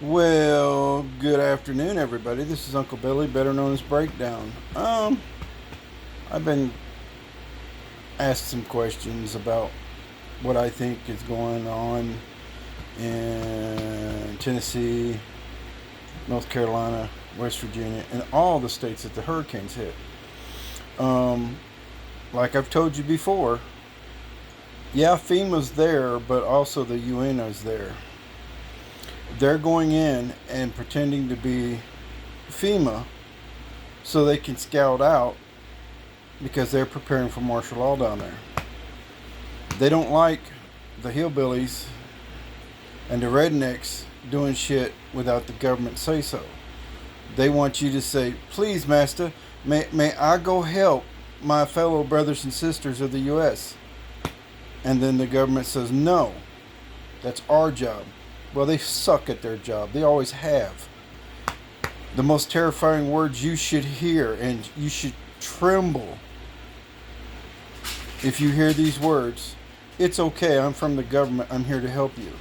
Well, good afternoon, everybody. This is Uncle Billy, better known as Breakdown. I've been asked some questions about what I think is going on in Tennessee, North Carolina, West Virginia, and all the states that the hurricanes hit. Um, like I've told you before, yeah, FEMA's there, but also the UN is there. They're going in and pretending to be FEMA so they can scout out because they're preparing for martial law down there. They don't like the hillbillies and the rednecks doing shit without the government say so. They want you to say, please, master, may I go help my fellow brothers and sisters of the U.S.? And then the government says, no, that's our job. Well, they suck at their job. They always have. The most terrifying words you should hear, and you should tremble if you hear these words. It's okay, I'm from the government, I'm here to help you.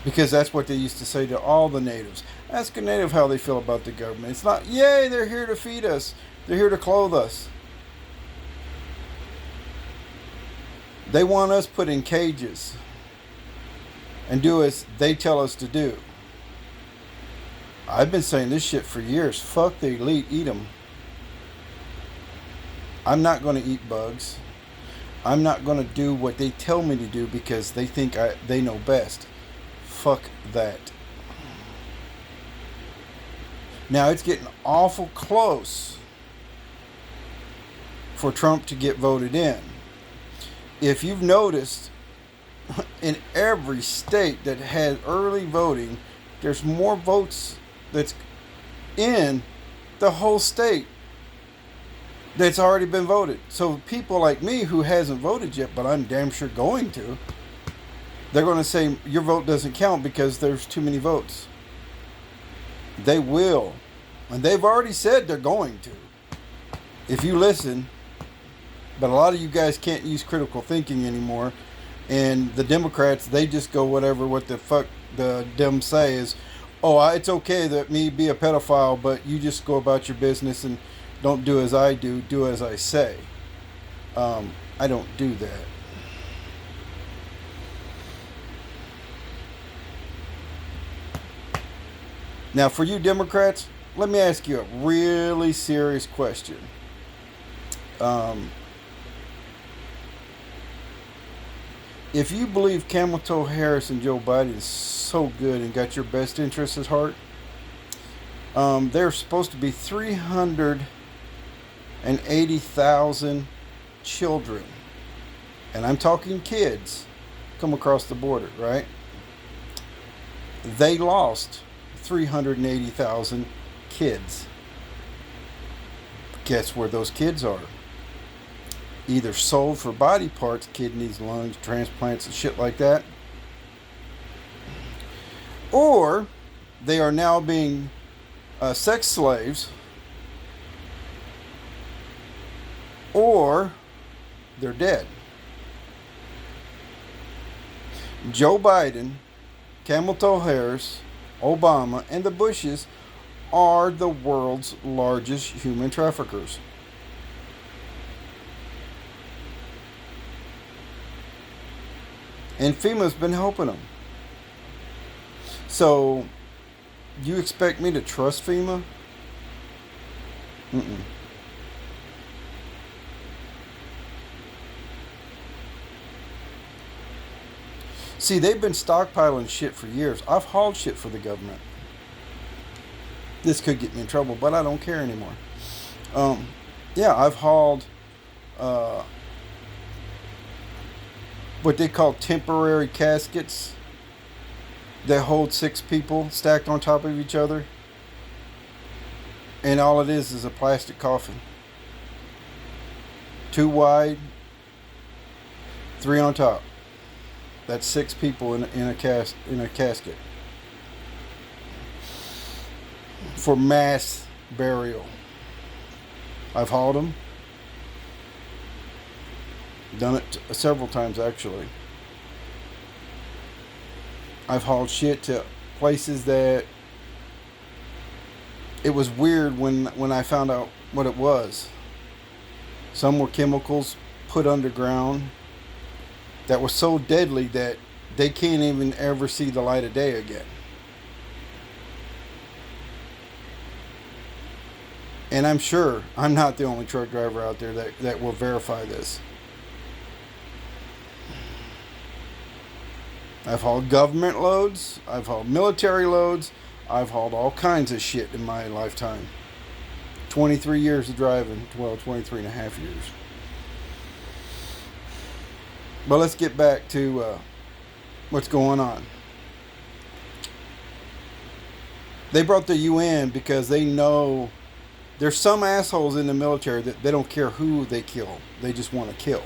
Because that's what they used to say to all the natives. Ask a native how they feel about the government. It's not, yay, they're here to feed us, they're here to clothe us. They want us put in cages and do as they tell us to do. I've been saying this shit for years. Fuck the elite, eat them. I'm not going to eat bugs. I'm not going to do what they tell me to do because they think they know best. Fuck that. Now it's getting awful close for Trump to get voted in. If you've noticed, in every state that had early voting, there's more votes that's in the whole state that's already been voted. So people like me who hasn't voted yet, but I'm damn sure going to, they're going to say your vote doesn't count because there's too many votes. They will. And they've already said they're going to. If you listen, but a lot of you guys can't use critical thinking anymore. And the Democrats, they just go what the fuck the Dems say is, oh, it's okay that me be a pedophile, but you just go about your business and don't do as I do as I say. I don't do that. Now, for you Democrats, let me ask you a really serious question. If you believe Camel Toe Harris and Joe Biden is so good and got your best interests at heart, there's supposed to be 380,000 children, and I'm talking kids, come across the border, right? They lost 380,000 kids. Guess where those kids are? Either sold for body parts, kidneys, lungs, transplants, and shit like that, or they are now being sex slaves, or they're dead. Joe Biden, Camel Toe Harris, Obama, and the Bushes are the world's largest human traffickers. And FEMA's been helping them. So, you expect me to trust FEMA? Mm-mm. See, they've been stockpiling shit for years. I've hauled shit for the government. This could get me in trouble, but I don't care anymore. Yeah, I've hauled what they call temporary caskets that hold 6 people stacked on top of each other. And all it is a plastic coffin. 2 wide, 3 on top. That's 6 people in a casket for mass burial. I've hauled them. Done it several times actually. I've hauled shit to places that it was weird when I found out what it was. Some were chemicals put underground that were so deadly that they can't even ever see the light of day again. And I'm sure I'm not the only truck driver out there that will verify this. I've hauled government loads. I've hauled military loads. I've hauled all kinds of shit in my lifetime. 23 years of driving. Well, 23 and a half years. But let's get back to what's going on. They brought the UN because they know there's some assholes in the military that they don't care who they kill. They just want to kill.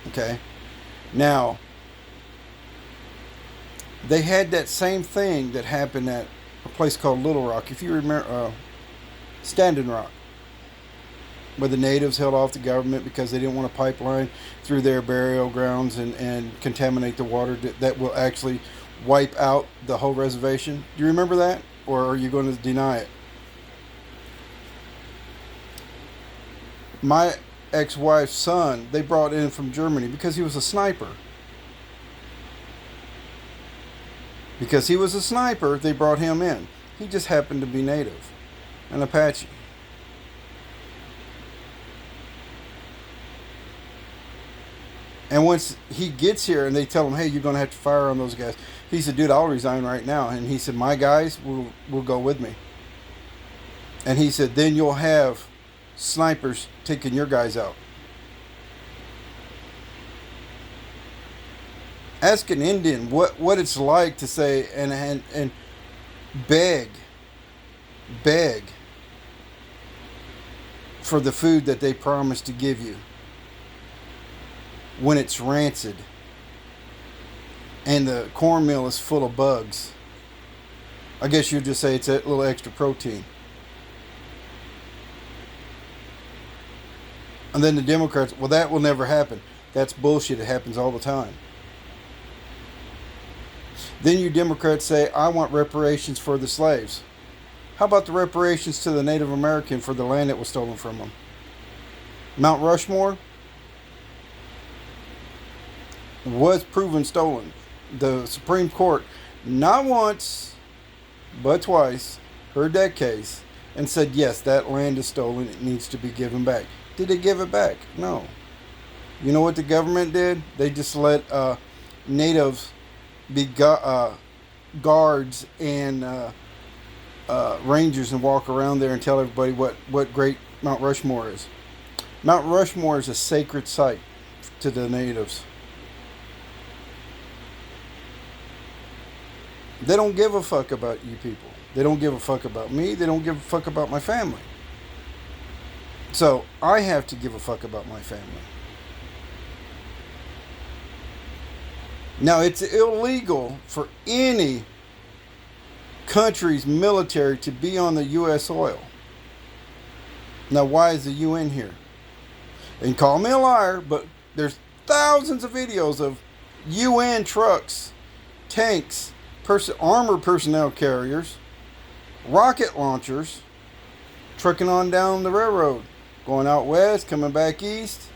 Okay? Now, they had that same thing that happened at a place called Little Rock. If you remember, Standing Rock, where the natives held off the government because they didn't want a pipeline through their burial grounds and contaminate the water that will actually wipe out the whole reservation. Do you remember that? Or are you going to deny it? My ex-wife's son, they brought in from Germany because he was a sniper. Because he was a sniper, they brought him in. He just happened to be native, an Apache. And once he gets here and they tell him, hey, you're going to have to fire on those guys. He said, dude, I'll resign right now. And he said, my guys will go with me. And he said, then you'll have snipers taking your guys out. Ask an Indian what it's like to say and beg for the food that they promised to give you when it's rancid and the cornmeal is full of bugs. I guess you'd just say it's a little extra protein. And then the Democrats, well, that will never happen. That's bullshit. It happens all the time. Then you Democrats say, I want reparations for the slaves. How about the reparations to the Native American for the land that was stolen from them? Mount Rushmore was proven stolen. The Supreme Court, not once, but twice, heard that case and said, yes, that land is stolen. It needs to be given back. Did they give it back? No. You know what the government did? They just let natives be guards and rangers and walk around there and tell everybody what great Mount Rushmore is. Mount Rushmore is a sacred site to the natives. They don't give a fuck about you people. They don't give a fuck about me. They don't give a fuck about my family. So I have to give a fuck about my family. Now, it's illegal for any country's military to be on the U.S. soil. Now, why is the UN here? And call me a liar, but there's thousands of videos of UN trucks, tanks, armored personnel carriers, rocket launchers, trucking on down the railroad, going out west, coming back east.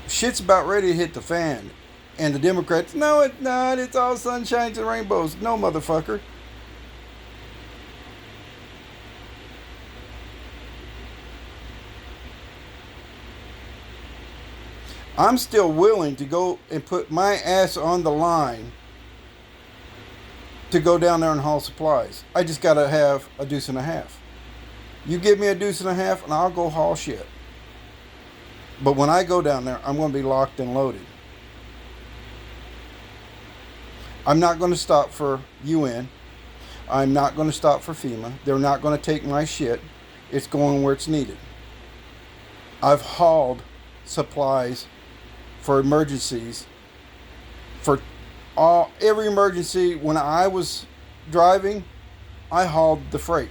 Shit's about ready to hit the fan. And the Democrats, no, it's not. It's all sunshines and rainbows. No, motherfucker. I'm still willing to go and put my ass on the line to go down there and haul supplies. I just got to have a deuce and a half. You give me a deuce and a half and I'll go haul shit. But when I go down there, I'm going to be locked and loaded. I'm not going to stop for UN. I'm not going to stop for FEMA. They're not going to take my shit. It's going where it's needed. I've hauled supplies for emergencies, for every emergency. When I was driving, I hauled the freight.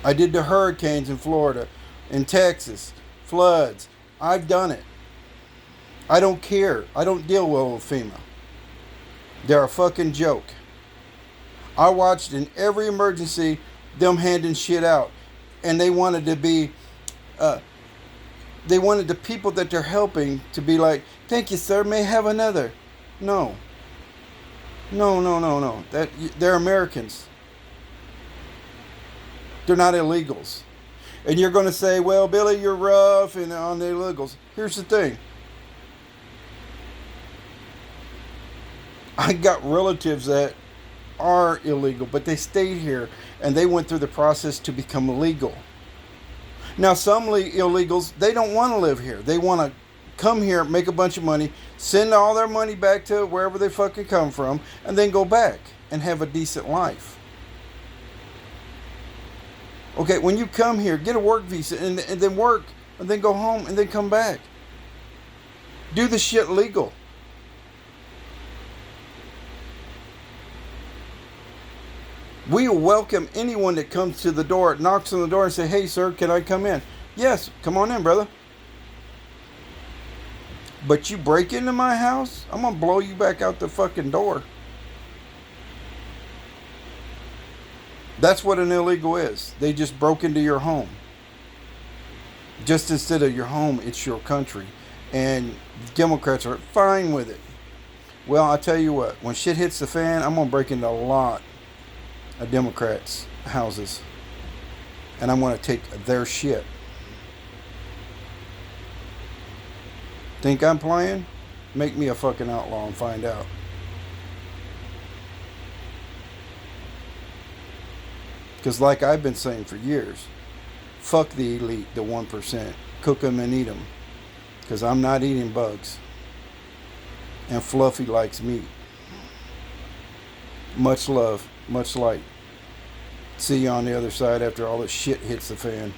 I did the hurricanes in Florida, in Texas, floods. I've done it. I don't care. I don't deal well with FEMA. They're a fucking joke. I watched in every emergency them handing shit out. And they wanted to be, they wanted the people that they're helping to be like, thank you, sir, may I have another. No. No. They're Americans. They're not illegals. And you're going to say, well, Billy, you're rough and on the illegals. Here's the thing. I got relatives that are illegal, but they stayed here and they went through the process to become legal. Now, some illegals, they don't want to live here. They want to come here, make a bunch of money, send all their money back to wherever they fucking come from, and then go back and have a decent life. Okay, when you come here, get a work visa and then work, and then go home and then come back. Do the shit legal. We welcome anyone that comes to the door, knocks on the door and say, hey, sir, can I come in? Yes, come on in, brother. But you break into my house, I'm going to blow you back out the fucking door. That's what an illegal is. They just broke into your home. Just instead of your home, it's your country. And Democrats are fine with it. Well, I'll tell you what, when shit hits the fan, I'm going to break into a lot of Democrats' houses. And I'm going to take their shit. Think I'm playing? Make me a fucking outlaw and find out. Because like I've been saying for years, fuck the elite, the 1%. Cook them and eat them. Because I'm not eating bugs. And Fluffy likes meat. Much love, much light. See you on the other side after all this shit hits the fan.